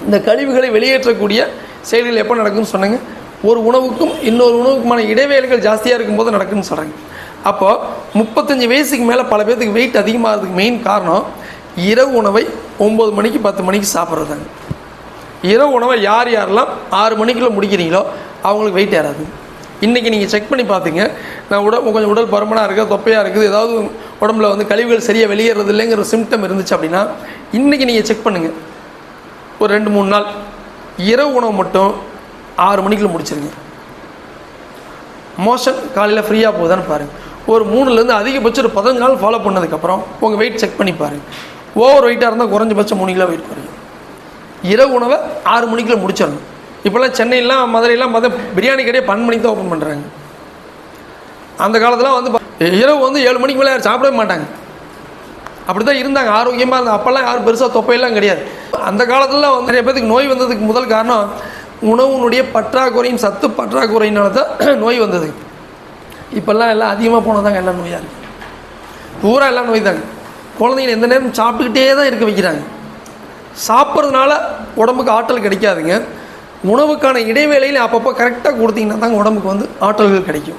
இந்த கழிவுகளை வெளியேற்றக்கூடிய செயல்கள் எப்போ நடக்குதுன்னு சொன்னாங்க, ஒரு உணவுக்கும் இன்னொரு உணவுக்குமான இடைவேளைகள் ஜாஸ்தியாக இருக்கும்போது நடக்குதுன்னு சொல்கிறாங்க. அப்போது 35 வயசுக்கு மேலே பல பேர்த்துக்கு வெயிட் அதிகமாகிறதுக்கு மெயின் காரணம் இரவு உணவை 9 மணிக்கு 10 மணிக்கு சாப்பிட்றதாங்க. இரவு உணவை யாரெல்லாம் 6 மணிக்குள்ளே முடிக்கிறீங்களோ அவங்களுக்கு வெயிட் ஏறாது. இன்றைக்கி நீங்கள் செக் பண்ணி பார்த்துங்க, நான் கொஞ்சம் உடல் பருமனாக இருக்குது, தொப்பையாக இருக்குது, ஏதாவது உடம்புல வந்து கழிவுகள் சரியாக வெளியேறது இல்லைங்கிற சிம்டம் இருந்துச்சு அப்படின்னா இன்றைக்கி நீங்கள் செக் பண்ணுங்கள். ஒரு 2-3 நாள் இரவு உணவு மட்டும் 6 மணிக்குள்ளே முடிச்சிருங்க. மோஷன் காலையில் ஃப்ரீயாக போகுதான்னு பாருங்கள். ஒரு 3லேருந்து அதிகபட்சம் ஒரு 15 நாள் ஃபாலோ பண்ணதுக்கப்புறம் உங்கள் வெயிட் செக் பண்ணி பாருங்கள். ஓவர் வெயிட்டாக இருந்தால் குறைஞ்சபட்சம் 3 கிலோ வெயிட் குறையும். இரவு உணவை 6 மணிக்குள்ளே முடிச்சிடணும். இப்போல்லாம் சென்னையெல்லாம் மதுரையெல்லாம் பார்த்தா பிரியாணி கடையே 12 மணிக்கு தான் ஓப்பன் பண்ணுறாங்க. அந்த காலத்தில் வந்து இரவு வந்து 7 மணிக்கு மேலே யாரும் சாப்பிடவே மாட்டாங்க. அப்படி தான் இருந்தாங்க, ஆரோக்கியமாக இருந்தால். அப்போல்லாம் யாரும் பெருசாக தொப்பையெல்லாம் கிடையாது. அந்த காலத்தில் வந்து நிறைய பேருக்கு நோய் வந்ததுக்கு முதல் காரணம் உணவுனுடைய பற்றாக்குறையும் சத்து பற்றாக்குறையினால தான் நோய் வந்தது. இப்போல்லாம் எல்லாம் அதிகமாக போனதாங்க எல்லாம் நோயாக இருக்குது. பூரா எல்லாம் நோய் தாங்க. குழந்தைங்க எந்த நேரம் சாப்பிட்டுக்கிட்டே தான் இருக்க வைக்கிறாங்க. சாப்பிட்றதுனால உடம்புக்கு ஆற்றல் கிடைக்காதுங்க. உணவுக்கான இடைவேளையில் அப்பப்போ கரெக்டாக கொடுத்தீங்கன்னா தாங்க உடம்புக்கு வந்து ஆற்றல்கள் கிடைக்கும்.